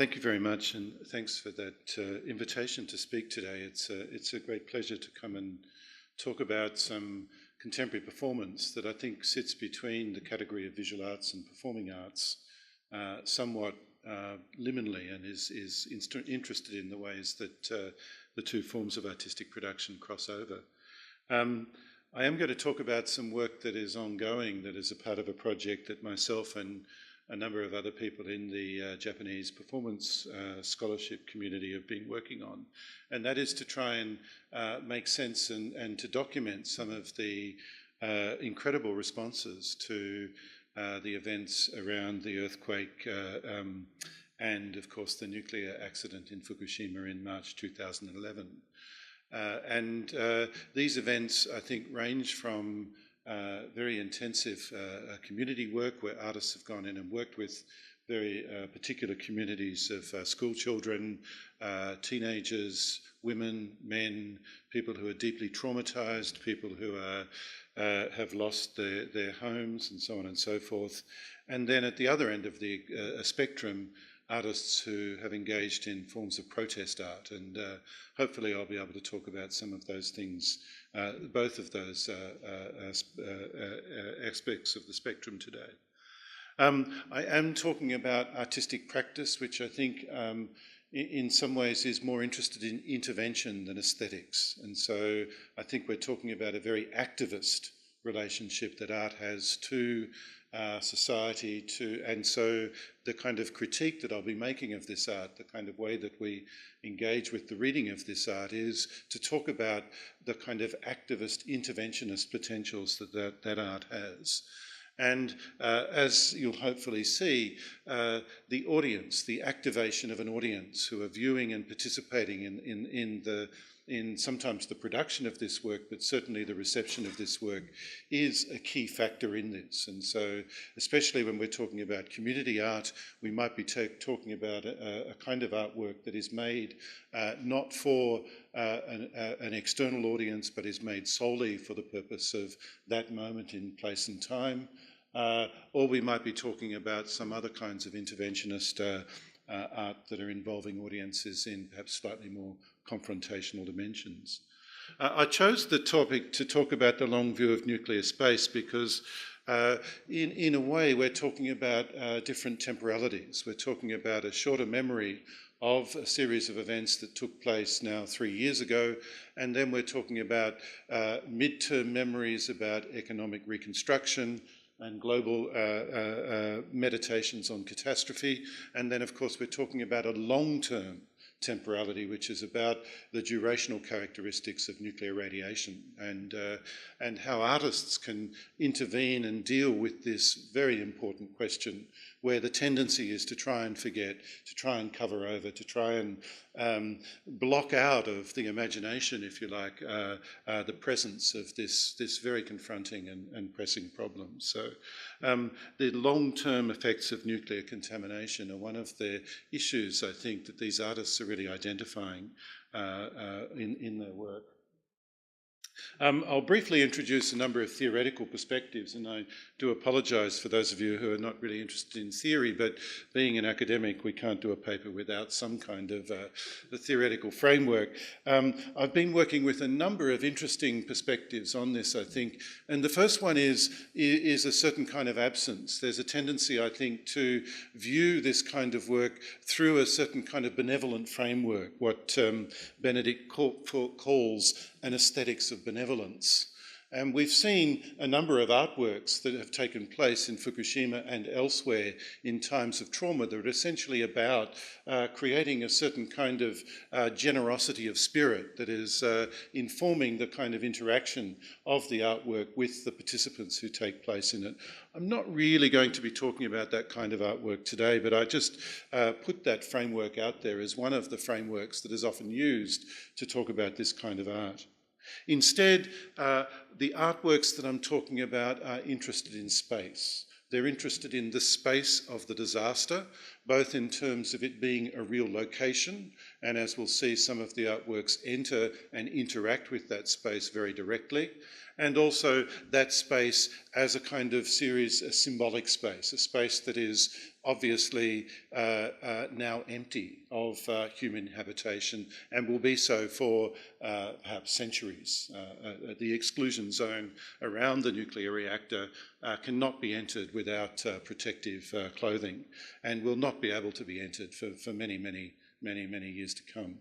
Thank you very much, and thanks for that invitation to speak today. It's a great pleasure to come and talk about some contemporary performance that I think sits between the category of visual arts and performing arts, somewhat liminally, and is interested in the ways that the two forms of artistic production cross over. I am going to talk about some work that is ongoing, that is a part of a project that myself and a number of other people in the Japanese performance scholarship community have been working on, and that is to try and make sense and to document some of the incredible responses to the events around the earthquake and, of course, the nuclear accident in Fukushima in March 2011. These events, I think, range from very intensive community work where artists have gone in and worked with very particular communities of school children, teenagers, women, men, people who are deeply traumatised, people who have lost their homes and so on and so forth. And then at the other end of the spectrum, artists who have engaged in forms of protest art, and hopefully I'll be able to talk about some of those things, both of those aspects of the spectrum today. I am talking about artistic practice, which I think in some ways is more interested in intervention than aesthetics, and so I think we're talking about a very activist relationship that art has to society, and so the kind of critique that I'll be making of this art, the kind of way that we engage with the reading of this art, is to talk about the kind of activist interventionist potentials that art has. And as you'll hopefully see, the audience, the activation of an audience who are viewing and participating in sometimes the production of this work, but certainly the reception of this work, is a key factor in this. And so, especially when we're talking about community art, we might be talking about a kind of artwork that is made not for an external audience, but is made solely for the purpose of that moment in place and time. Or we might be talking about some other kinds of interventionist art that are involving audiences in perhaps slightly more confrontational dimensions. I chose the topic to talk about the long view of nuclear space because in a way we're talking about different temporalities. We're talking about a shorter memory of a series of events that took place now 3 years ago, and then we're talking about mid-term memories about economic reconstruction and global meditations on catastrophe. And then, of course, we're talking about a long-term temporality, which is about the durational characteristics of nuclear radiation and how artists can intervene and deal with this very important question, where the tendency is to try and forget, to try and cover over, to try and block out of the imagination, if you like, the presence of this very confronting and pressing problem. So the long-term effects of nuclear contamination are one of the issues, I think, that these artists are really identifying in their work. I'll briefly introduce a number of theoretical perspectives, and I do apologise for those of you who are not really interested in theory, but being an academic, we can't do a paper without some kind of a theoretical framework. I've been working with a number of interesting perspectives on this, I think, and the first one is a certain kind of absence. There's a tendency, I think, to view this kind of work through a certain kind of benevolent framework, what Benedict calls an aesthetics of benevolence. And we've seen a number of artworks that have taken place in Fukushima and elsewhere in times of trauma that are essentially about creating a certain kind of generosity of spirit that is informing the kind of interaction of the artwork with the participants who take place in it. I'm not really going to be talking about that kind of artwork today, but I just put that framework out there as one of the frameworks that is often used to talk about this kind of art. Instead, the artworks that I'm talking about are interested in space. They're interested in the space of the disaster, both in terms of it being a real location, and as we'll see, some of the artworks enter and interact with that space very directly, and also that space as a kind of series, a symbolic space, a space that is obviously now empty of human habitation and will be so for perhaps centuries. The exclusion zone around the nuclear reactor cannot be entered without protective clothing, and will not be able to be entered for many, many, many, many years to come.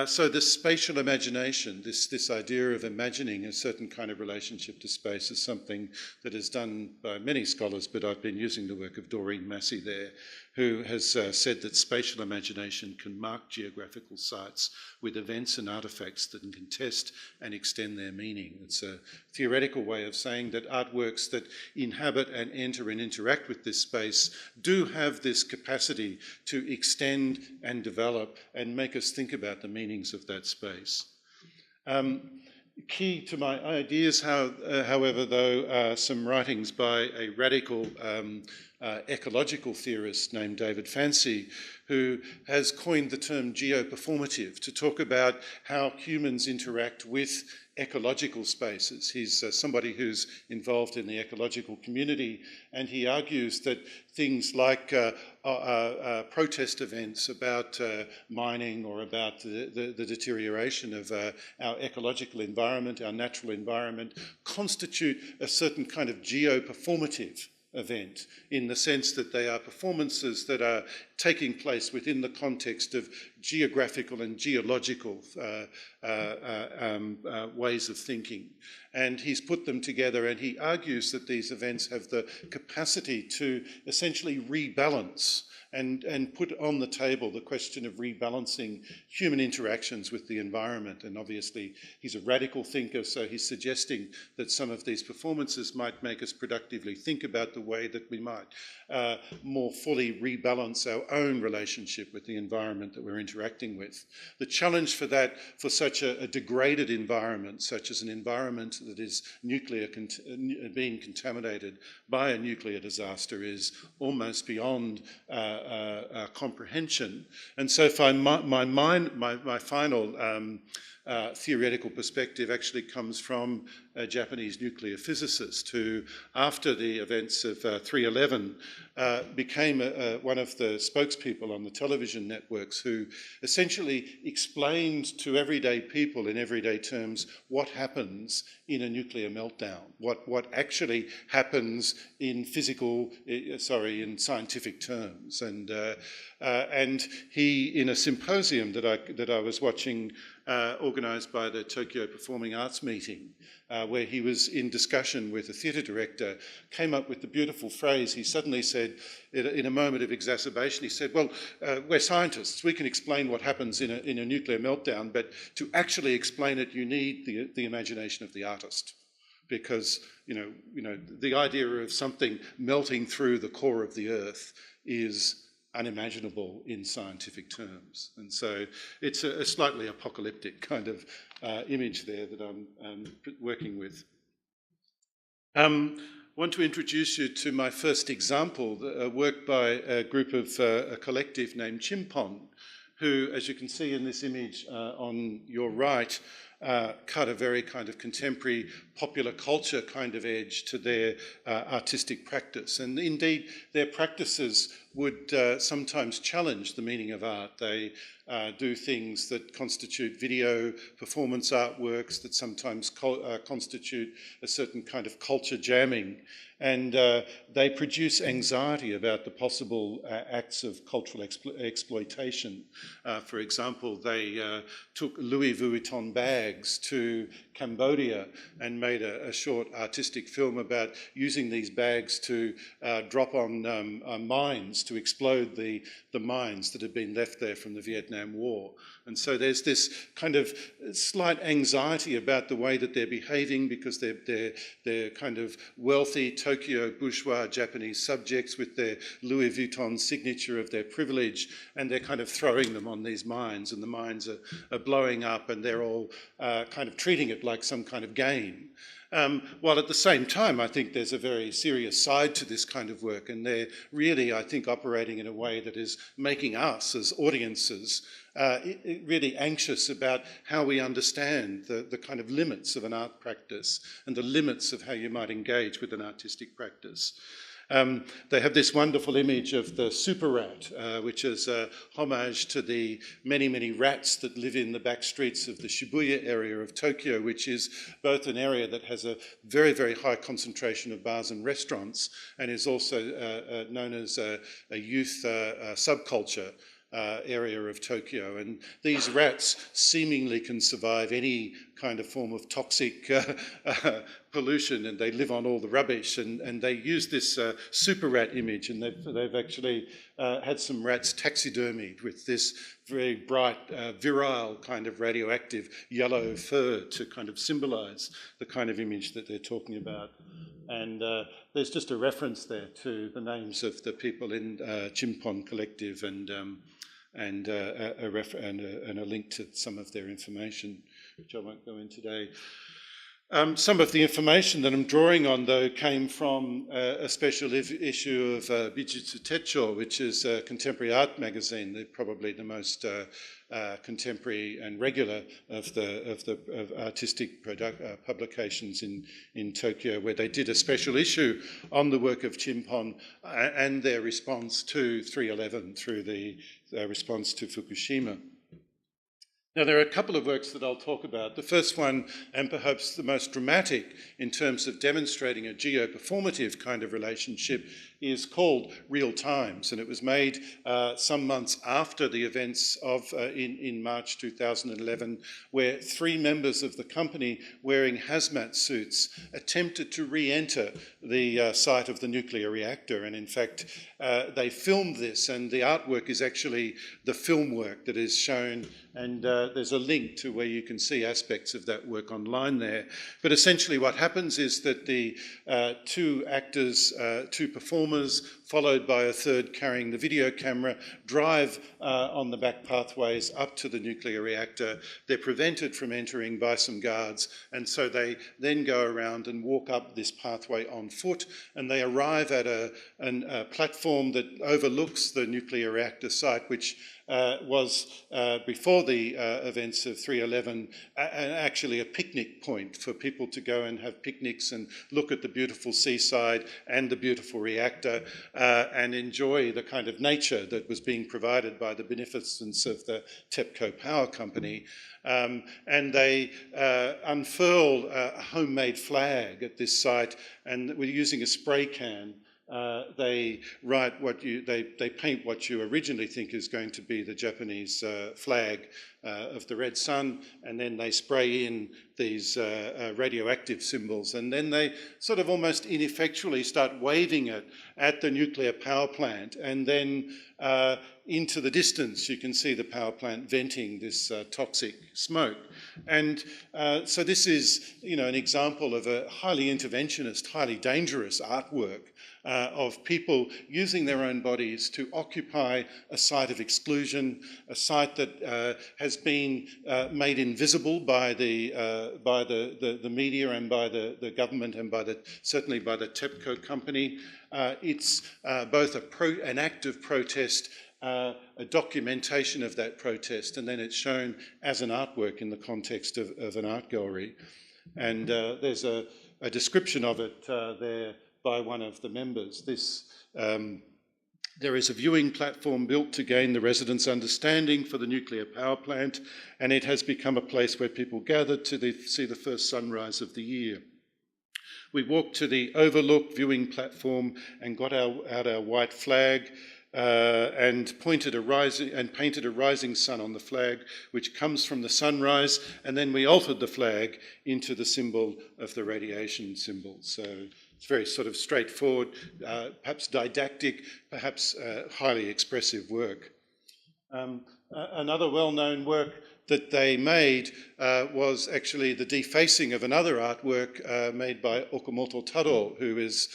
So this spatial imagination, this idea of imagining a certain kind of relationship to space, is something that is done by many scholars, but I've been using the work of Doreen Massey there, who has said that spatial imagination can mark geographical sites with events and artefacts that can contest and extend their meaning. It's a theoretical way of saying that artworks that inhabit and enter and interact with this space do have this capacity to extend and develop and make us think about the meanings of that space. Key to my ideas, however, though, are some writings by a radical ecological theorist named David Fancy, who has coined the term geoperformative to talk about how humans interact with ecological spaces. He's somebody who's involved in the ecological community, and he argues that things like protest events about mining or about the deterioration of our ecological environment, our natural environment, constitute a certain kind of geoperformative event, in the sense that they are performances that are taking place within the context of geographical and geological ways of thinking. And he's put them together, and he argues that these events have the capacity to essentially rebalance and put on the table the question of rebalancing human interactions with the environment. And obviously he's a radical thinker, so he's suggesting that some of these performances might make us productively think about the way that we might more fully rebalance our own relationship with the environment that we're interacting with. The challenge for that, for such a degraded environment, such as an environment that is being contaminated by a nuclear disaster, is almost beyond comprehension. And so my final theoretical perspective actually comes from a Japanese nuclear physicist who, after the events of 3/11, became one of the spokespeople on the television networks, who essentially explained to everyday people in everyday terms what happens in a nuclear meltdown, what actually happens in in scientific terms. And he, in a symposium that I was watching, organised by the Tokyo Performing Arts Meeting, where he was in discussion with a theatre director, came up with the beautiful phrase. He suddenly said, in a moment of exacerbation, he said, well, we're scientists, we can explain what happens in a nuclear meltdown, but to actually explain it, you need the imagination of the artist. Because, the idea of something melting through the core of the earth is unimaginable in scientific terms. And so it's a slightly apocalyptic kind of image there that I'm working with. I want to introduce you to my first example, a work by a group of a collective named Chimpon, who, as you can see in this image on your right, cut a very kind of contemporary popular culture kind of edge to their artistic practice. And indeed, their practices would sometimes challenge the meaning of art. They do things that constitute video performance artworks, that sometimes constitute a certain kind of culture jamming. And they produce anxiety about the possible acts of cultural exploitation. For example, they took Louis Vuitton bags to Cambodia and made a short artistic film about using these bags to drop on mines, to explode the mines that had been left there from the Vietnam War. And so there's this kind of slight anxiety about the way that they're behaving, because they're kind of wealthy Tokyo bourgeois Japanese subjects with their Louis Vuitton signature of their privilege, and they're kind of throwing them on these mines, and the mines are blowing up, and they're all kind of treating it like some kind of game. While at the same time, I think there's a very serious side to this kind of work, and they're really, I think, operating in a way that is making us as audiences really anxious about how we understand the kind of limits of an art practice and the limits of how you might engage with an artistic practice. They have this wonderful image of the super rat, which is a homage to the many, many rats that live in the back streets of the Shibuya area of Tokyo, which is both an area that has a very, very high concentration of bars and restaurants, and is also known as a youth subculture area of Tokyo. And these rats seemingly can survive any kind of form of toxic pollution, and they live on all the rubbish, and they use this super rat image, and they've actually had some rats taxidermied with this very bright, virile kind of radioactive yellow fur to kind of symbolize the kind of image that they're talking about. And there's just a reference there to the names of the people in Chimpon Collective, and a link to some of their information, which I won't go into today. Some of the information that I'm drawing on, though, came from a special issue of Bijutsu Techo, which is a contemporary art magazine. They're probably the most contemporary and regular of artistic publications in Tokyo, where they did a special issue on the work of Chimpon and their response to 3/11 through the response to Fukushima. Now, there are a couple of works that I'll talk about. The first one, and perhaps the most dramatic in terms of demonstrating a geo-performative kind of relationship, is called Real Times, and it was made some months after the events of in March 2011, where 3 members of the company wearing hazmat suits attempted to re-enter the site of the nuclear reactor, and in fact they filmed this, and the artwork is actually the film work that is shown, and there's a link to where you can see aspects of that work online there. But essentially what happens is that the 2 actors, 2 performers, followed by a third carrying the video camera, drive on the back pathways up to the nuclear reactor. They're prevented from entering by some guards, and so they then go around and walk up this pathway on foot, and they arrive at a platform that overlooks the nuclear reactor site, which was, before the events of 3/11, actually a picnic point for people to go and have picnics and look at the beautiful seaside and the beautiful reactor and enjoy the kind of nature that was being provided by the beneficence of the TEPCO Power Company. And they unfurl a homemade flag at this site, and we're using a spray can. They paint what you originally think is going to be the Japanese flag of the red sun, and then they spray in these radioactive symbols, and then they sort of almost ineffectually start waving it at the nuclear power plant, and then into the distance you can see the power plant venting this toxic smoke. And so this is, an example of a highly interventionist, highly dangerous artwork of people using their own bodies to occupy a site of exclusion, a site that has been made invisible by the media and by the government and certainly by the TEPCO company. It's both an act of protest, a documentation of that protest, and then it's shown as an artwork in the context of an art gallery. And there's a description of it there by one of the members. There is a viewing platform built to gain the residents' understanding for the nuclear power plant, and it has become a place where people gather to see the first sunrise of the year. We walked to the overlook viewing platform and got out our white flag and painted a rising sun on the flag, which comes from the sunrise, and then we altered the flag into the symbol of the radiation symbol. So it's very sort of straightforward, perhaps didactic, perhaps highly expressive work. Another well-known work that they made was actually the defacing of another artwork made by Okamoto Taro, who is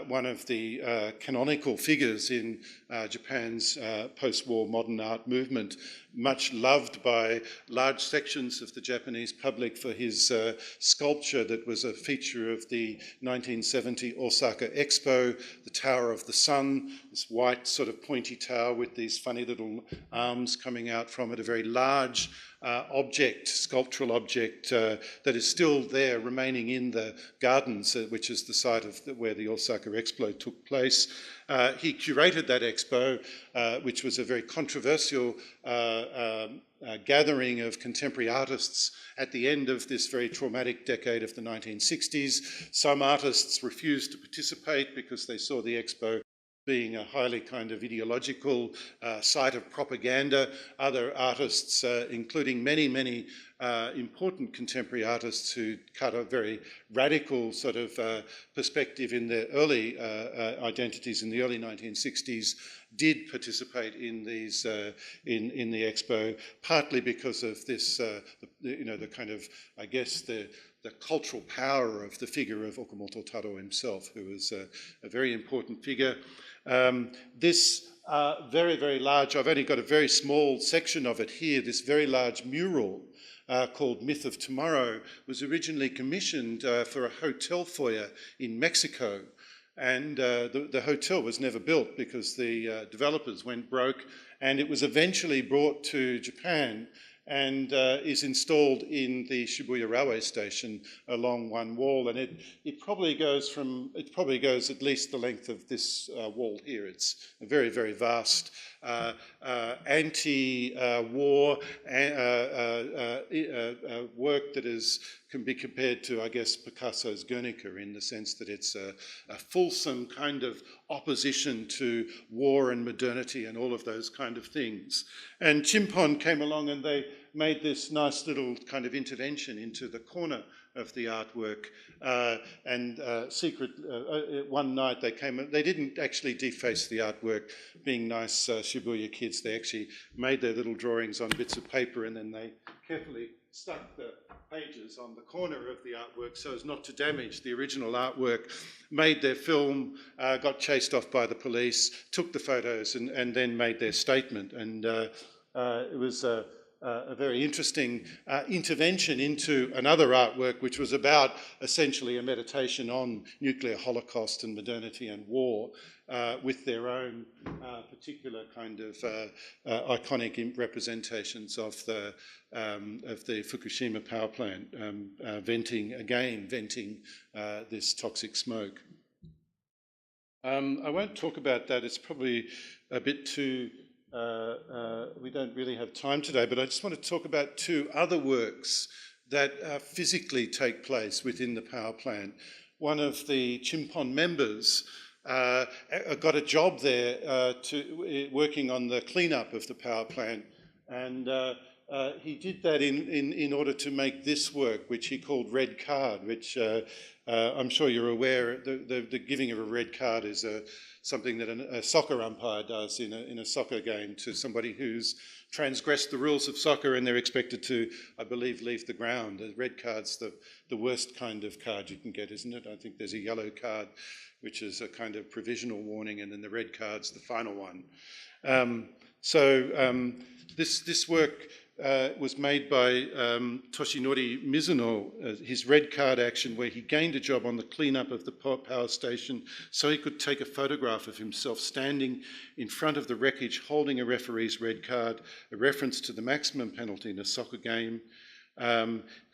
one of the canonical figures in Japan's post-war modern art movement. much loved by large sections of the Japanese public for his sculpture that was a feature of the 1970 Osaka Expo, the Tower of the Sun, this white sort of pointy tower with these funny little arms coming out from it, a very large object, sculptural object that is still there remaining in the gardens, which is the site of where the Osaka Expo took place. He curated that expo, which was a very controversial gathering of contemporary artists at the end of this very traumatic decade of the 1960s. Some artists refused to participate because they saw the expo being a highly kind of ideological site of propaganda. Other artists, including many important contemporary artists who cut a very radical sort of perspective in their early identities in the early 1960s, did participate in these in the expo, partly because of this, the kind of, I guess, the cultural power of the figure of Okamoto Taro himself, who was a very important figure. This very large, I've only got a very small section of it here, this very large mural called Myth of Tomorrow was originally commissioned for a hotel foyer in Mexico. And the hotel was never built because the developers went broke, and it was eventually brought to Japan and is installed in the Shibuya railway station along one wall, and it probably goes at least the length of this wall here. It's a very vast anti-war work that can be compared to, I guess, Picasso's Guernica, in the sense that it's a fulsome kind of opposition to war and modernity and all of those kind of things. And Chimpon came along and they made this nice little kind of intervention into the corner of the artwork, one night they came. They didn't actually deface the artwork, being nice Shibuya kids. They actually made their little drawings on bits of paper, and then they carefully stuck the pages on the corner of the artwork so as not to damage the original artwork, made their film, got chased off by the police, took the photos, and then made their statement. And it was a very interesting intervention into another artwork, which was about essentially a meditation on nuclear holocaust and modernity and war, with their own particular kind of iconic representations of the Fukushima power plant, venting this toxic smoke. I won't talk about that. It's probably a bit too... we don't really have time today, but I just want to talk about two other works that physically take place within the power plant. One of the Chimpon members got a job there working on the cleanup of the power plant, and he did that in order to make this work, which he called Red Card, which I'm sure you're aware, the giving of a red card is something that a soccer umpire does in a soccer game to somebody who's transgressed the rules of soccer, and they're expected to, I believe, leave the ground. The red card's the worst kind of card you can get, isn't it? I think there's a yellow card, which is a kind of provisional warning, and then the red card's the final one. This work was made by Toshinori Mizuno, his red card action, where he gained a job on the cleanup of the power station so he could take a photograph of himself standing in front of the wreckage holding a referee's red card, a reference to the maximum penalty in a soccer game.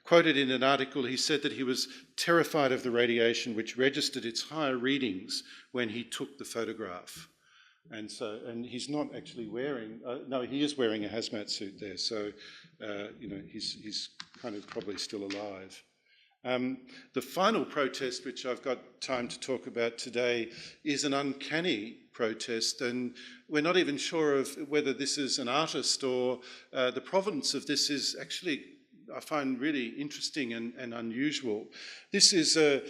Quoted in an article, he said that he was terrified of the radiation which registered its higher readings when he took the photograph. And he's not actually wearing, no, he is wearing a hazmat suit there, so, he's kind of probably still alive. The final protest, which I've got time to talk about today, is an uncanny protest, and we're not even sure of whether this is an artist or the provenance of this is actually, I find, really interesting and unusual. This is a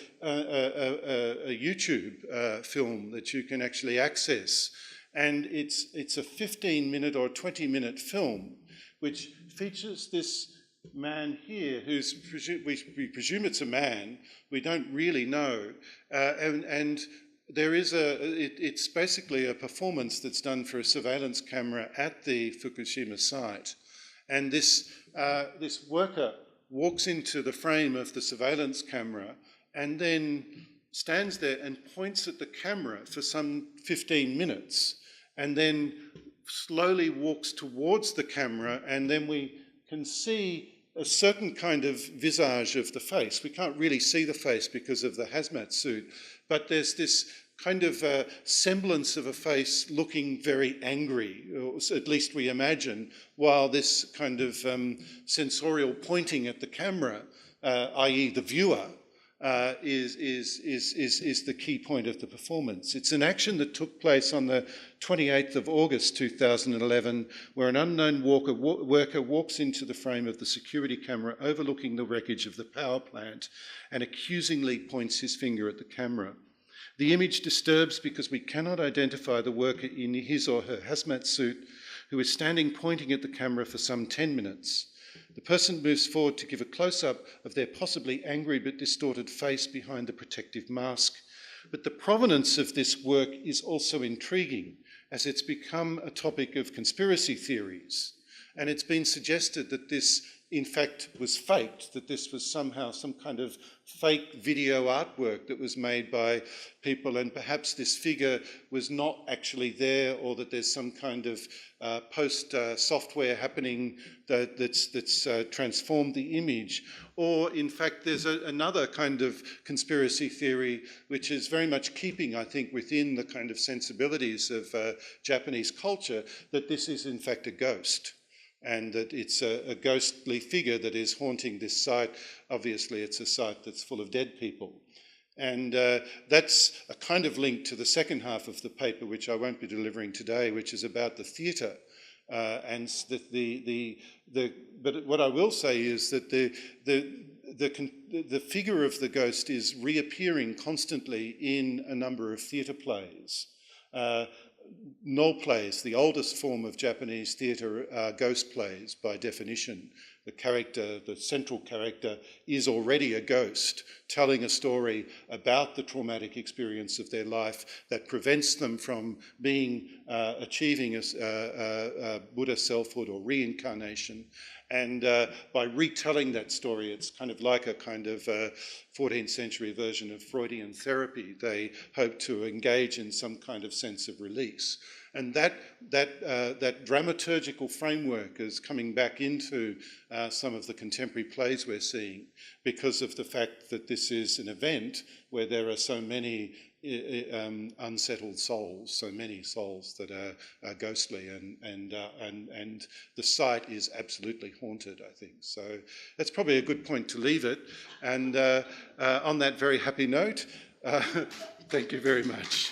YouTube film that you can actually access, and it's a 15-minute or 20-minute film which features this man here who's, we presume it's a man, we don't really know, and there is it's basically a performance that's done for a surveillance camera at the Fukushima site. And this worker walks into the frame of the surveillance camera and then stands there and points at the camera for some 15 minutes and then slowly walks towards the camera, and then we can see a certain kind of visage of the face. We can't really see the face because of the hazmat suit, but there's this kind of semblance of a face looking very angry, or at least we imagine, while this kind of sensorial pointing at the camera, i.e. the viewer, is the key point of the performance. It's an action that took place on the 28th of August 2011, where an unknown worker walks into the frame of the security camera overlooking the wreckage of the power plant and accusingly points his finger at the camera. The image disturbs because we cannot identify the worker in his or her hazmat suit who is standing pointing at the camera for some 10 minutes. The person moves forward to give a close-up of their possibly angry but distorted face behind the protective mask. But the provenance of this work is also intriguing, as it's become a topic of conspiracy theories. And it's been suggested that this, in fact, was faked, that this was somehow some kind of fake video artwork that was made by people, and perhaps this figure was not actually there, or that there's some kind of post-software happening that's transformed the image. Or, in fact, there's another kind of conspiracy theory which is very much keeping, I think, within the kind of sensibilities of Japanese culture, that this is, in fact, a ghost, and that it's a ghostly figure that is haunting this site. Obviously, it's a site that's full of dead people. And that's a kind of link to the second half of the paper, which I won't be delivering today, which is about the theatre. But what I will say is that the figure of the ghost is reappearing constantly in a number of theatre plays. Null plays, the oldest form of Japanese theatre, are ghost plays by definition. The character, the central character, is already a ghost, telling a story about the traumatic experience of their life that prevents them from achieving a Buddha selfhood or reincarnation. And by retelling that story, it's kind of like a kind of 14th century version of Freudian therapy. They hope to engage in some kind of sense of release. And that dramaturgical framework is coming back into some of the contemporary plays we're seeing, because of the fact that this is an event where there are so many unsettled souls, so many souls that are ghostly, and the site is absolutely haunted, I think. So that's probably a good point to leave it. And on that very happy note, thank you very much.